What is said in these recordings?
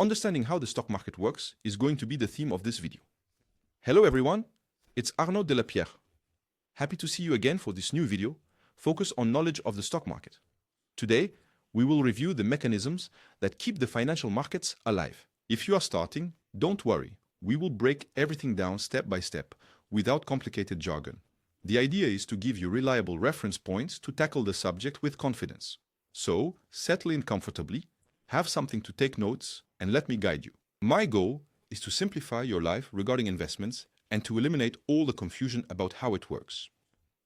Understanding how the stock market works is going to be the theme of this video. Hello everyone, it's Arnaud Delapierre. Happy to see you again for this new video, focused on knowledge of the stock market. Today, we will review the mechanisms that keep the financial markets alive. If you are starting, don't worry. We will break everything down step by step, without complicated jargon. The idea is to give you reliable reference points to tackle the subject with confidence. So, settle in comfortably, have something to take notes, and let me guide you. My goal is to simplify your life regarding investments and to eliminate all the confusion about how it works.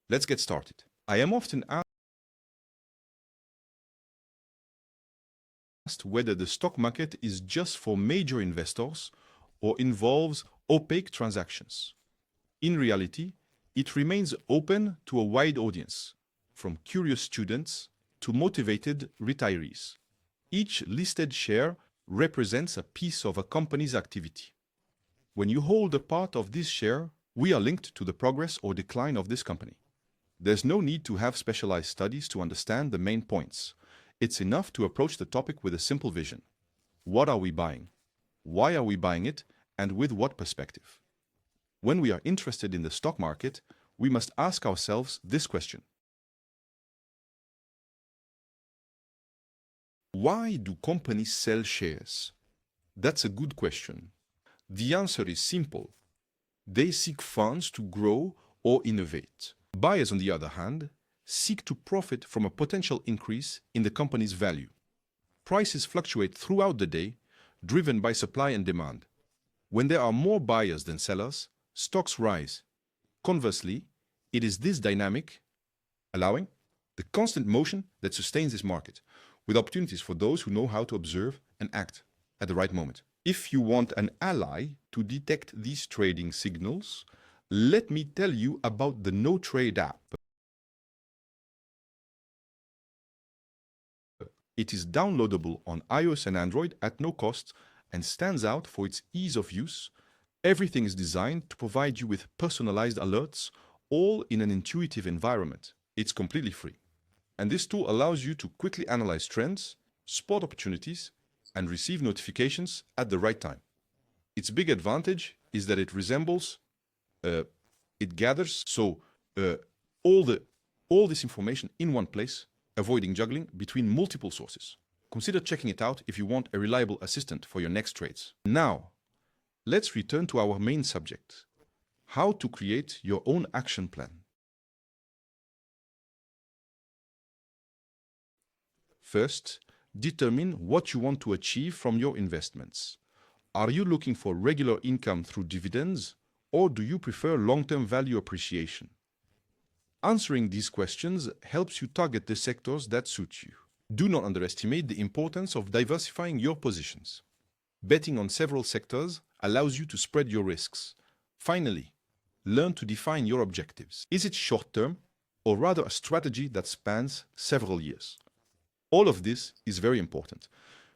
Let's get started. I am often asked whether the stock market is just for major investors or involves opaque transactions. In reality, it remains open to a wide audience, from curious students to motivated retirees. Each listed share represents a piece of a company's activity. When you hold a part of this share, we are linked to the progress or decline of this company. There's no need to have specialized studies to understand the main points. It's enough to approach the topic with a simple vision. What are we buying? Why are we buying it? And with what perspective? When we are interested in the stock market, we must ask ourselves this question. Why do companies sell shares? That's a good question. The answer is simple. They seek funds to grow or innovate. Buyers, on the other hand, seek to profit from a potential increase in the company's value. Prices fluctuate throughout the day, driven by supply and demand. When there are more buyers than sellers, stocks rise. Conversely, it is this dynamic, allowing the constant motion that sustains this market, with opportunities for those who know how to observe and act at the right moment. If you want an ally to detect these trading signals, let me tell you about the Notrade app. It is downloadable on iOS and Android at no cost and stands out for its ease of use. Everything is designed to provide you with personalized alerts, all in an intuitive environment. It's completely free. And this tool allows you to quickly analyze trends, spot opportunities, and receive notifications at the right time. Its big advantage is that it gathers all this information in one place, avoiding juggling between multiple sources. Consider checking it out if you want a reliable assistant for your next trades. Now, let's return to our main subject: how to create your own action plan. First, determine what you want to achieve from your investments. Are you looking for regular income through dividends, or do you prefer long-term value appreciation? Answering these questions helps you target the sectors that suit you. Do not underestimate the importance of diversifying your positions. Betting on several sectors allows you to spread your risks. Finally, learn to define your objectives. Is it short-term, or rather a strategy that spans several years? All of this is very important.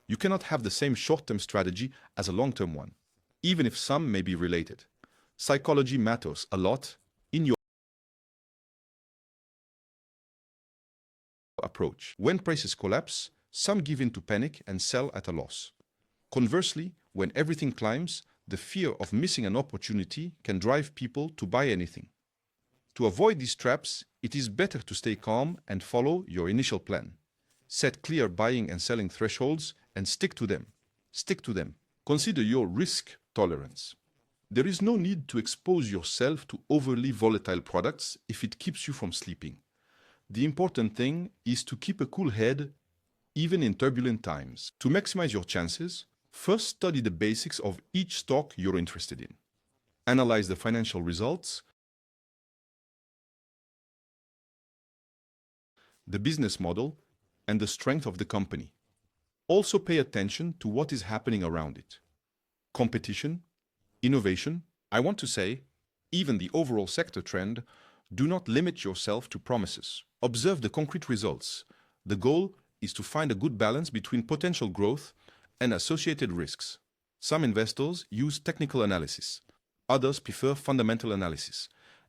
You cannot have the same short-term strategy as a long-term one, even if some may be related. Psychology matters a lot in your approach. When prices collapse, some give in to panic and sell at a loss. Conversely, when everything climbs, the fear of missing an opportunity can drive people to buy anything. To avoid these traps, it is better to stay calm and follow your initial plan. Set clear buying and selling thresholds and stick to them. Consider your risk tolerance. There is no need to expose yourself to overly volatile products if it keeps you from sleeping. The important thing is to keep a cool head even in turbulent times. To maximize your chances, first study the basics of each stock you're interested in. Analyze the financial results, the business model, and the strength of the company. Also pay attention to what is happening around it. Competition, innovation, I want to say, even the overall sector trend. Do not limit yourself to promises. Observe the concrete results. The goal is to find a good balance between potential growth and associated risks. Some investors use technical analysis. Others prefer fundamental analysis.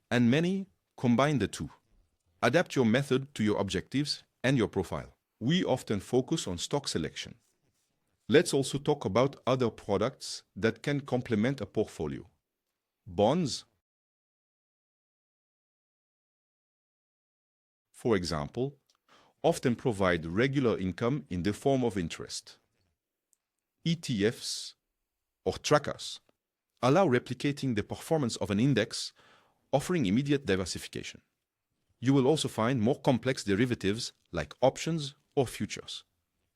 And many combine the two. Adapt your method to your objectives and your profile. We often focus on stock selection. Let's also talk about other products that can complement a portfolio. Bonds, for example, often provide regular income in the form of interest. ETFs, or trackers, allow replicating the performance of an index, offering immediate diversification. You will also find more complex derivatives like options or futures.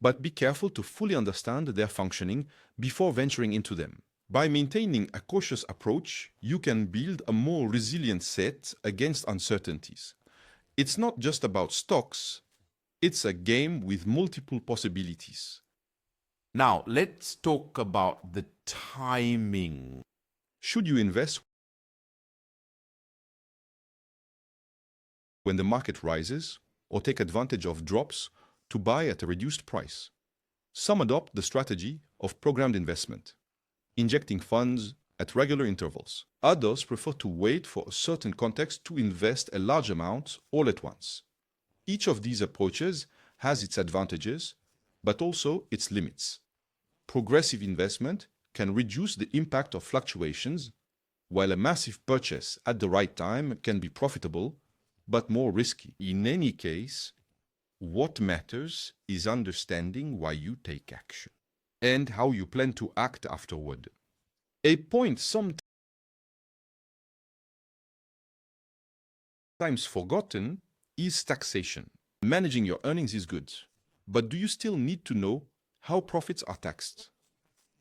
But be careful to fully understand their functioning before venturing into them. By maintaining a cautious approach, you can build a more resilient set against uncertainties. It's not just about stocks, it's a game with multiple possibilities. Now, let's talk about the timing. Should you invest when the market rises or take advantage of drops to buy at a reduced price? Some adopt the strategy of programmed investment, injecting funds at regular intervals. Others prefer to wait for a certain context to invest a large amount all at once. Each of these approaches has its advantages, but also its limits. Progressive investment can reduce the impact of fluctuations, while a massive purchase at the right time can be profitable, but more risky. In any case, what matters is understanding why you take action and how you plan to act afterward. A point sometimes forgotten is taxation. Managing your earnings is good, but do you still need to know how profits are taxed?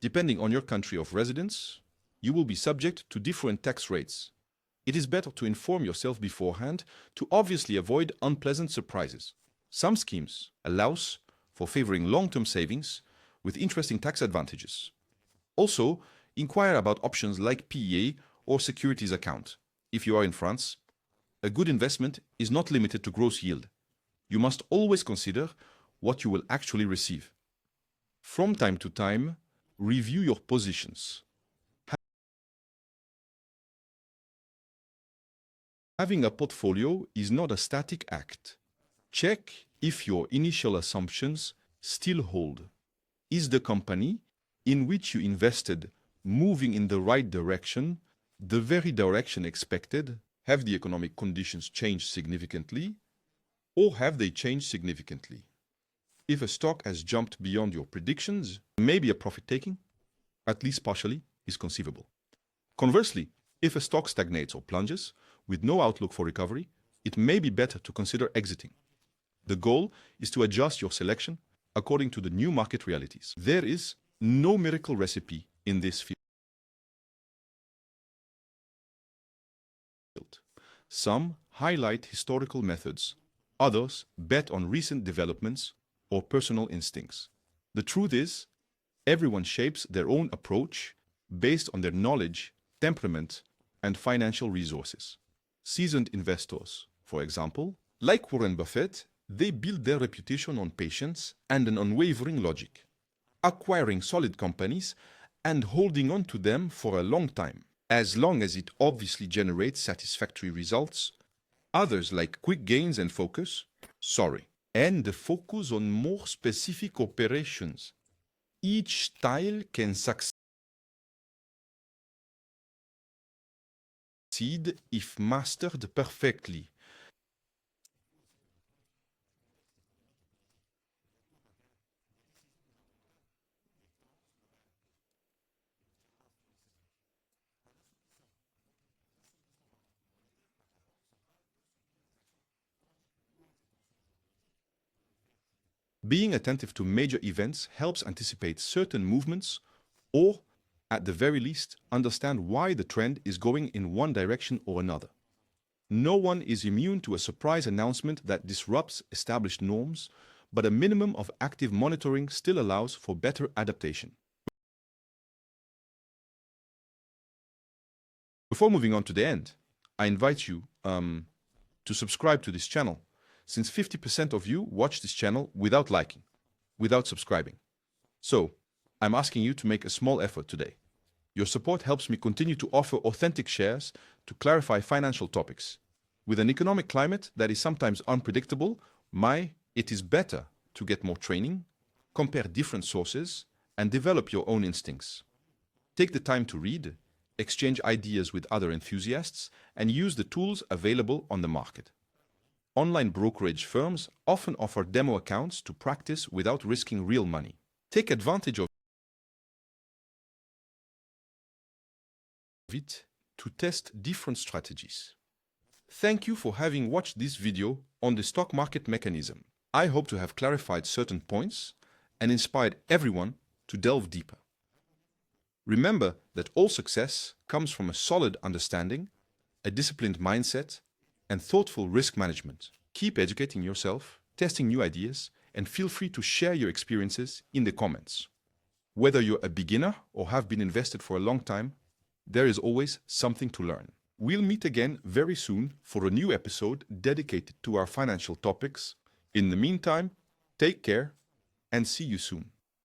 Depending on your country of residence, you will be subject to different tax rates. It is better to inform yourself beforehand to obviously avoid unpleasant surprises. Some schemes allow for favoring long-term savings with interesting tax advantages. Also, inquire about options like PEA or securities account. If you are in France, a good investment is not limited to gross yield. You must always consider what you will actually receive. From time to time, review your positions. Having a portfolio is not a static act. Check if your initial assumptions still hold. Is the company in which you invested moving in the right direction, the very direction expected? Have the economic conditions changed significantly, or have they changed significantly? If a stock has jumped beyond your predictions, maybe a profit-taking, at least partially, is conceivable. Conversely, if a stock stagnates or plunges, with no outlook for recovery, it may be better to consider exiting. The goal is to adjust your selection according to the new market realities. There is no miracle recipe in this field. Some highlight historical methods, others bet on recent developments or personal instincts. The truth is, everyone shapes their own approach based on their knowledge, temperament, and financial resources. Seasoned investors, for example, like Warren Buffett, they build their reputation on patience and an unwavering logic, acquiring solid companies and holding on to them for a long time, as long as it obviously generates satisfactory results. Others like quick gains and focus, and the focus on more specific operations. Each style can succeed if mastered perfectly. Being attentive to major events helps anticipate certain movements or, at the very least, understand why the trend is going in one direction or another. No one is immune to a surprise announcement that disrupts established norms, but a minimum of active monitoring still allows for better adaptation. Before moving on to the end, I invite you to subscribe to this channel, since 50% of you watch this channel without liking, without subscribing. So, I'm asking you to make a small effort today. Your support helps me continue to offer authentic shares to clarify financial topics. With an economic climate that is sometimes unpredictable, it is better to get more training, compare different sources, and develop your own instincts. Take the time to read, exchange ideas with other enthusiasts, and use the tools available on the market. Online brokerage firms often offer demo accounts to practice without risking real money. Take advantage of it to test different strategies. Thank you for having watched this video on the stock market mechanism. I hope to have clarified certain points and inspired everyone to delve deeper. Remember that all success comes from a solid understanding, a disciplined mindset, and thoughtful risk management. Keep educating yourself, testing new ideas, and feel free to share your experiences in the comments. Whether you're a beginner or have been invested for a long time, there is always something to learn. We'll meet again very soon for a new episode dedicated to our financial topics. In the meantime, take care and see you soon.